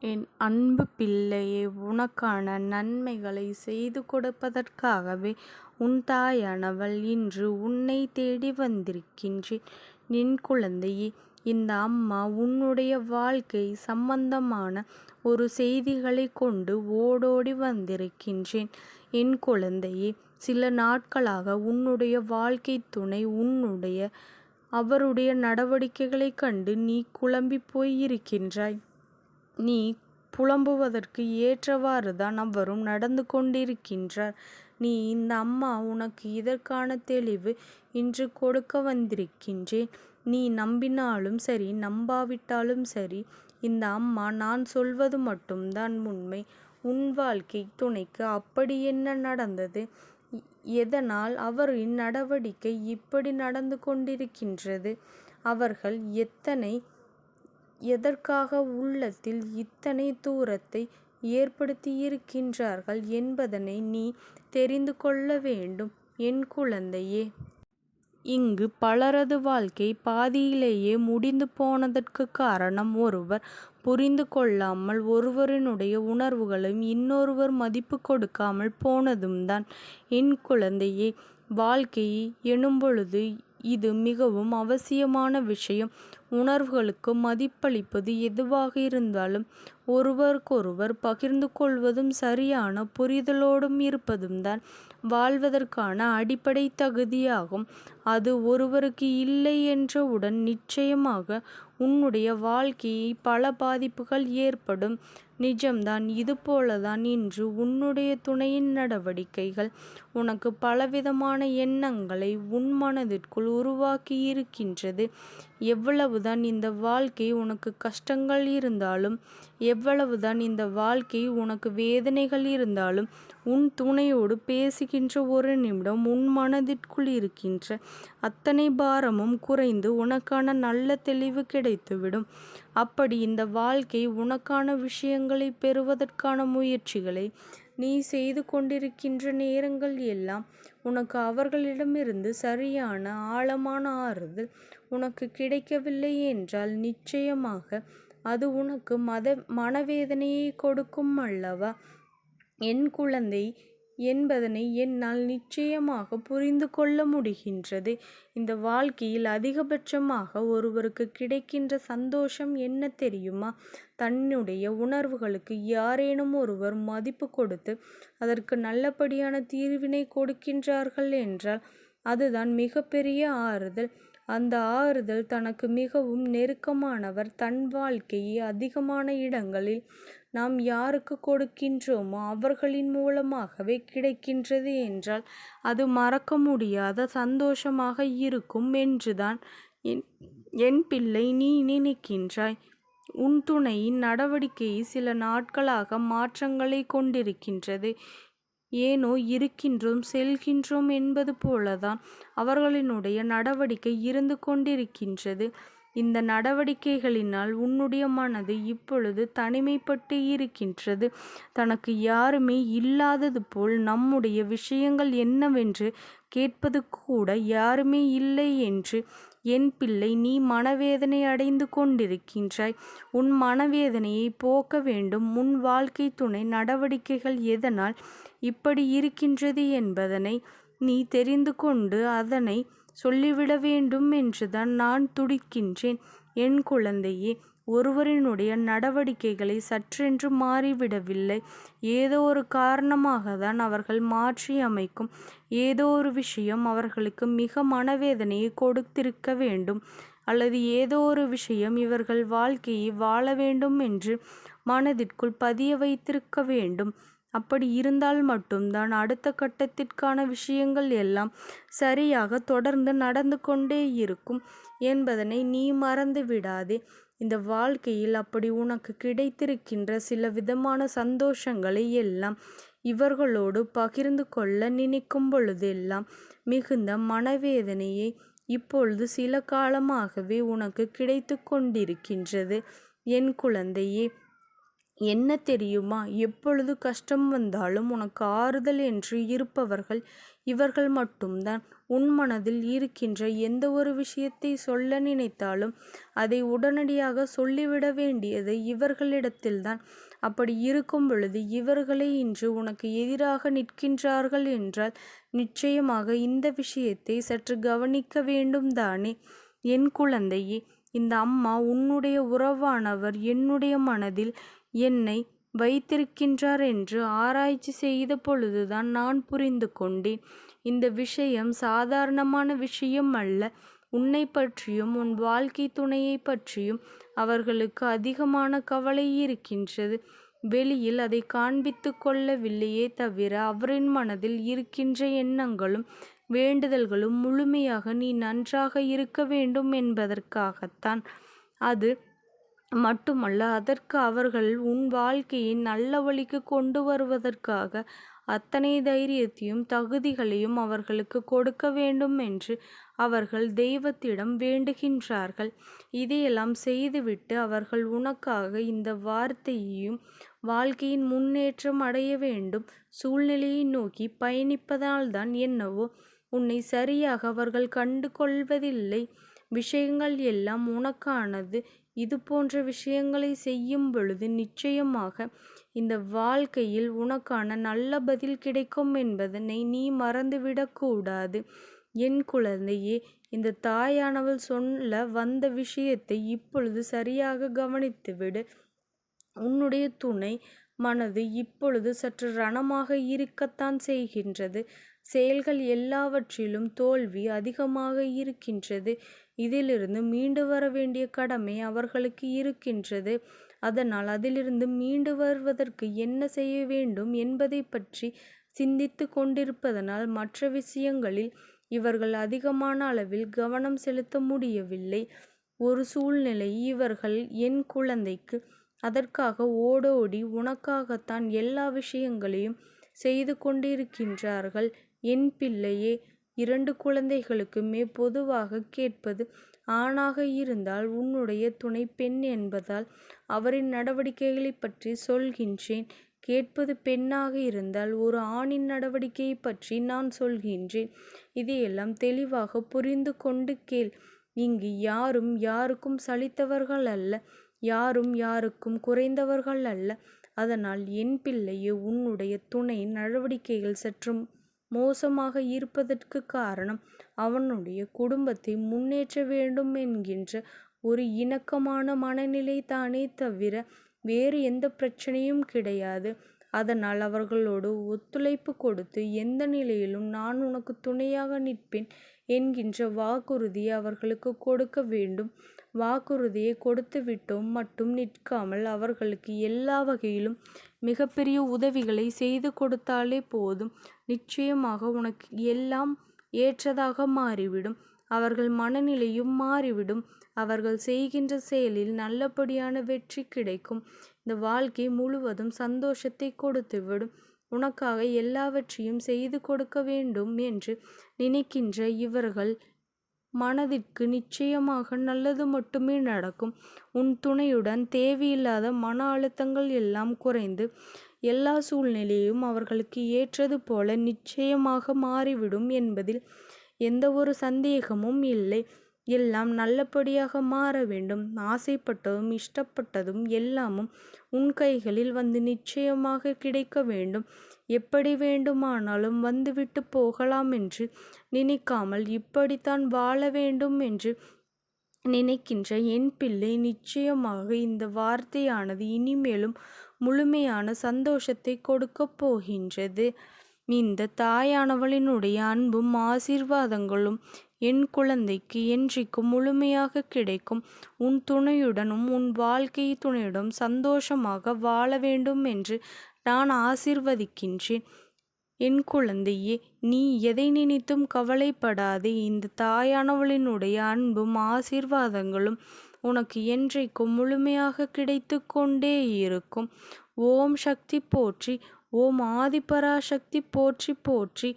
என் அன்பு பிள்ளையே, உனக்கான நன்மைகளை செய்து கொடுப்பதற்காகவே உன் தாயானவள் இன்று உன்னை தேடி வந்திருக்கின்றேன். என் குழந்தையே, இந்த அம்மா உன்னுடைய வாழ்க்கை சம்பந்தமான ஒரு செய்திகளை கொண்டு ஓடோடி வந்திருக்கின்றேன். என் குழந்தையே, சில நாட்களாக உன்னுடைய வாழ்க்கை துணை அவருடைய நடவடிக்கைகளை கண்டு நீ குழம்பி போயிருக்கின்றாய். நீ புலம்புவதற்கு ஏற்றவாறுதான் அவரும் நடந்து கொண்டிருக்கின்றார். இந்த அம்மா உனக்கு இதற்கான தெளிவு இன்று கொடுக்க வந்திருக்கின்றேன். நீ நம்பினாலும் சரி, நம்பாவிட்டாலும் சரி, இந்த அம்மா நான் சொல்வது மட்டும்தான் உண்மை. உன் வாழ்க்கை துணைக்கு அப்படி என்ன நடந்தது? எதனால் அவரின் நடவடிக்கை இப்படி நடந்து கொண்டிருக்கின்றது? அவர்கள் எதற்காக உள்ளத்தில் இத்தனை தூரத்தை ஏற்படுத்தியிருக்கின்றார்கள் என்பதனை நீ தெரிந்து கொள்ள வேண்டும். என் குழந்தையே, இங்கு பலரது வாழ்க்கை பாதியிலேயே முடிந்து போனதற்கு காரணம் ஒருவர் புரிந்து கொள்ளாமல் ஒருவரினுடைய உணர்வுகளையும் இன்னொருவர் மதிப்பு கொடுக்காமல் போனதும் தான். என் குழந்தையே, வாழ்க்கை எனும்பொழுது இது மிகவும் அவசியமான விஷயம். உணர்வுகளுக்கு மதிப்பளிப்பது எதுவாக இருந்தாலும் ஒருவருக்கொருவர் பகிர்ந்து கொள்வதும் சரியான புரிதலோடும் இருப்பதும் தான் வாழ்வதற்கான அடிப்படை தகுதியாகும். அது ஒருவருக்கு இல்லை என்றவுடன் நிச்சயமாக உன்னுடைய வாழ்க்கையை பல பாதிப்புகள் ஏற்படும். நிஜம்தான். இதுபோலதான் இன்று உன்னுடைய துணையின் நடவடிக்கைகள் உனக்கு பலவிதமான எண்ணங்களை உன் மனதிற்குள் உருவாக்கி இருக்கின்றது. எவ்வளவுதான் இந்த வாழ்க்கை உனக்கு கஷ்டங்கள் இருந்தாலும், எவ்வளவுதான் இந்த வாழ்க்கை உனக்கு வேதனைகள் இருந்தாலும், உன் துணையோடு பேசுகின்ற ஒரு நிமிடம் உன் மனதிற்குள் இருக்கின்ற அத்தனை பாரமும் குறைந்து உனக்கான நல்ல தெளிவு கிடைத்துவிடும். அப்படி இந்த வாழ்க்கை உனக்கான விஷயங்களை பெறுவதற்கான முயற்சிகளை நீ செய்து கொண்டிருக்கின்ற நேரங்கள் எல்லாம் உனக்கு அவர்களிடமிருந்து சரியான ஆழமான ஆறுதல் உனக்கு கிடைக்கவில்லை என்றால் நிச்சயமாக அது உனக்கு மனவேதனையை கொடுக்கும் அல்லவா? என் குழந்தை என்பதனை என்னால் நிச்சயமாக புரிந்து கொள்ள முடிகின்றது. இந்த வாழ்க்கையில் அதிகபட்சமாக ஒருவருக்கு கிடைக்கின்ற சந்தோஷம் என்ன தெரியுமா? தன்னுடைய உணர்வுகளுக்கு யாரேனும் ஒருவர் மதிப்பு கொடுத்து அதற்கு நல்லபடியான தீர்வினை கொடுக்கின்றார்கள் என்றால் அதுதான் மிகப்பெரிய ஆறுதல். அந்த ஆறுதல் தனக்கு மிகவும் நெருக்கமானவர் தன் வாழ்க்கையை அதிகமான இடங்களில் நாம் யாருக்கு கொடுக்கின்றோமோ அவர்களின் மூலமாகவே கிடைக்கின்றது என்றால் அது மறக்க முடியாத சந்தோஷமாக இருக்கும் என்றுதான் என் பிள்ளை நீ நினைக்கின்றாய். உன் துணையின் நடவடிக்கை சில நாட்களாக மாற்றங்களை கொண்டிருக்கின்றது. ஏனோ இருக்கின்றோம் செல்கின்றோம் என்பது போலதான் அவர்களினுடைய நடவடிக்கை இருந்து கொண்டிருக்கின்றது. இந்த நடவடிக்கைகளினால் உன்னுடைய மனது இப்பொழுது தனிமைப்பட்டு இருக்கின்றது. தனக்கு யாருமே இல்லாதது போல் நம்முடைய விஷயங்கள் என்னவென்று கேட்பது கூட யாருமே இல்லை என்று என் பிள்ளை நீ மனவேதனை அடைந்து கொண்டிருக்கின்றாய். உன் மனவேதனையை போக்க வேண்டும். உன் வாழ்க்கை துணை நடவடிக்கைகள் எதனால் இப்படி இருக்கின்றது என்பதனை நீ தெரிந்து கொண்டு அதனை சொல்லிவிட வேண்டும் என்றுதான் நான் துடிக்கின்றேன். என் குழந்தையே, ஒருவரினுடைய நடவடிக்கைகளை சற்றென்று மாறிவிடவில்லை. ஏதோ ஒரு காரணமாக தான் அவர்கள் மாற்றி அமைக்கும் ஏதோ ஒரு விஷயம் அவர்களுக்கு மிக மனவேதனையை கொடுத்திருக்க வேண்டும், அல்லது ஏதோ ஒரு விஷயம் இவர்கள் வாழ்க்கையை வாழ வேண்டும் என்று மனதிற்குள் பதிய வைத்திருக்க வேண்டும். அப்படி இருந்தால் மட்டும்தான் அடுத்த கட்டத்திற்கான விஷயங்கள் எல்லாம் சரியாக தொடர்ந்து நடந்து கொண்டே இருக்கும் என்பதனை நீ மறந்து விடாதே. இந்த வாழ்க்கையில் அப்படி உனக்கு கிடைத்திருக்கின்ற சில விதமான சந்தோஷங்களை எல்லாம் இவர்களோடு பகிர்ந்து கொள்ள நினைக்கும் பொழுதெல்லாம் மிகுந்த மனவேதனையை இப்பொழுது சில காலமாகவே உனக்கு கிடைத்து கொண்டிருக்கின்றது. என் குழந்தையே, என்ன தெரியுமா? எப்பொழுது கஷ்டம் வந்தாலும் உனக்கு ஆறுதல் என்று இருப்பவர்கள் இவர்கள் மட்டும்தான். உன் மனதில் இருக்கின்ற எந்த ஒரு விஷயத்தை சொல்ல நினைத்தாலும் அதை உடனடியாக சொல்லிவிட வேண்டியது இவர்களிடத்தில்தான். அப்படி இருக்கும் பொழுது இவர்களே இன்று உனக்கு எதிராக நிற்கின்றார்கள் என்றால் நிச்சயமாக இந்த விஷயத்தை சற்று கவனிக்க வேண்டும் தானே. என் குழந்தையே, இந்த அம்மா உன்னுடைய உறவானவர் என்னுடைய மனதில் என்னை வைத்திருக்கின்றார் என்று ஆராய்ச்சி செய்த பொழுதுதான் நான் புரிந்து கொண்டேன். இந்த விஷயம் சாதாரணமான விஷயம் அல்ல. உன்னை பற்றியும் உன் வாழ்க்கை துணையை பற்றியும் அவர்களுக்கு அதிகமான கவலை இருக்கின்றது. வெளியில் அதை காண்பித்து கொள்ளவில்லையே தவிர அவரின் மனதில் இருக்கின்ற எண்ணங்களும் வேண்டுதல்களும் முழுமையாக நீ நன்றாக இருக்க வேண்டும் என்பதற்காகத்தான். அது மட்டுமல்ல, அதற்கு அவர்கள் உன் வாழ்க்கையை நல்ல வழிக்கு கொண்டு வருவதற்காக அத்தனை தைரியத்தையும் தகுதிகளையும் அவர்களுக்கு கொடுக்க வேண்டும் என்று அவர்கள் தெய்வத்திடம் வேண்டுகின்றார்கள். இதையெல்லாம் செய்துவிட்டு அவர்கள் உனக்காக இந்த வார்த்தையையும் வாழ்க்கையின் முன்னேற்றம் அடைய வேண்டும் சூழ்நிலையை நோக்கி பயணிப்பதால்தான் என்னவோ உன்னை சரியாக அவர்கள் கண்டு கொள்வதில்லை. விஷயங்கள் எல்லாம் உனக்கானது. இது போன்ற விஷயங்களை செய்யும் பொழுது நிச்சயமாக இந்த வாழ்க்கையில் உனக்கான நல்ல பதில் கிடைக்கும் என்பதனை நீ மறந்துவிடக்கூடாது. என் குழந்தையே, இந்த தாயானவள் சொல்ல வந்த விஷயத்தை இப்பொழுது சரியாக கவனித்துவிடு. உன்னுடைய துணை மனது இப்பொழுது சற்று ரணமாக இருக்கத்தான் செய்கின்றது. செயல்கள் எல்லாவற்றிலும் தோல்வி அதிகமாக இருக்கின்றது. இதிலிருந்து மீண்டு வர வேண்டிய கடமை அவர்களுக்கு இருக்கின்றது. அதனால் அதிலிருந்து மீண்டு வருவதற்கு என்ன செய்ய வேண்டும் என்பதை பற்றி சிந்தித்து கொண்டிருப்பதனால் மற்ற விஷயங்களில் இவர்கள் அதிகமான அளவில் கவனம் செலுத்த முடியவில்லை. ஒரு சூழ்நிலை இவர்கள் என் குழந்தைக்கு அதற்காக ஓடோடி உனக்காகத்தான் எல்லா விஷயங்களையும் செய்து கொண்டிருக்கின்றார்கள். என் பிள்ளையே, 2 குழந்தைகளுக்குமே பொதுவாக கேட்பது ஆணாக இருந்தால் உன்னுடைய துணை பெண் என்பதால் அவரின் நடவடிக்கைகளை பற்றி சொல்கின்றேன். கேட்பது பெண்ணாக இருந்தால் ஒரு ஆணின் நடவடிக்கையை பற்றி நான் சொல்கின்றேன். இதையெல்லாம் தெளிவாக புரிந்து கொண்டு கேள். இங்கு யாரும் யாருக்கும் சலித்தவர்கள் அல்ல, யாரும் யாருக்கும் குறைந்தவர்கள் அல்ல. அதனால் என் பிள்ளையே, உன்னுடைய துணை நடவடிக்கைகள் சற்று மோசமாக இருப்பதற்கு காரணம் அவனுடைய குடும்பத்தை முன்னேற்ற வேண்டும் என்கின்ற ஒரு இணக்கமான மனநிலை தானே தவிர வேறு எந்த பிரச்சனையும் கிடையாது. அதனால் அவர்களோடு ஒத்துழைப்பு கொடுத்து எந்த நிலையிலும் நான் உனக்கு துணையாக நிற்பேன் என்கின்ற வாக்குறுதியை அவர்களுக்கு கொடுக்க வேண்டும். வாக்குறுதியை கொடுத்து விட்டோம் மட்டும் நிற்காமல் அவர்களுக்கு எல்லா வகையிலும் மிகப்பெரிய உதவிகளை செய்து கொடுத்தாலே போதும். நிச்சயமாக உனக்கு எல்லாம் ஏற்றதாக மாறிவிடும். அவர்கள் மனநிலையும் மாறிவிடும். அவர்கள் செய்கின்ற செயலில் நல்லபடியான வெற்றி கிடைக்கும். இந்த வாழ்க்கை முழுவதும் சந்தோஷத்தை கொடுத்துவிடும். உனக்காக எல்லாவற்றையும் செய்து கொடுக்க வேண்டும் என்று நினைக்கின்ற இவர்கள் மனதிற்கு நிச்சயமாக நல்லது மட்டுமே நடக்கும். உன் துணையுடன் தேவையில்லாத மன அழுத்தங்கள் எல்லாம் குறைந்து எல்லா சூழ்நிலையும் அவர்களுக்கு ஏற்றது போல நிச்சயமாக மாறிவிடும் என்பதில் எந்த ஒரு சந்தேகமும் இல்லை. எல்லாம் நல்லபடியாக மாற வேண்டும். ஆசைப்பட்டதும் இஷ்டப்பட்டதும் எல்லாமும் உன் கைகளில் வந்து நிச்சயமாக கிடைக்க வேண்டும். எப்படி வேண்டுமானாலும் வந்துவிட்டு போகலாம் என்று நினைக்காமல் இப்படித்தான் வாழ வேண்டும் என்று நினைக்கின்ற என் பிள்ளை, நிச்சயமாக இந்த வார்த்தையானது இனிமேலும் முழுமையான சந்தோஷத்தை கொடுக்க போகின்றது. இந்த தாயானவளினுடைய அன்பும் ஆசீர்வாதங்களும் என் குழந்தைக்கு என்றைக்கும் முழுமையாக கிடைக்கும். உன் துணையுடனும் உன் வாழ்க்கை துணையுடன் சந்தோஷமாக வாழ வேண்டும் என்று நான் ஆசீர்வதிக்கின்றேன். என் குழந்தையே, நீ எதை நினைத்தும் கவலைப்படாதே. இந்த தாயானவளினுடைய அன்பும் ஆசீர்வாதங்களும் உனக்கு என்றைக்கும் முழுமையாக கிடைத்து கொண்டே இருக்கும். ஓம் சக்தி போற்றி. ஓம் ஆதிபராசக்தி போற்றி போற்றி.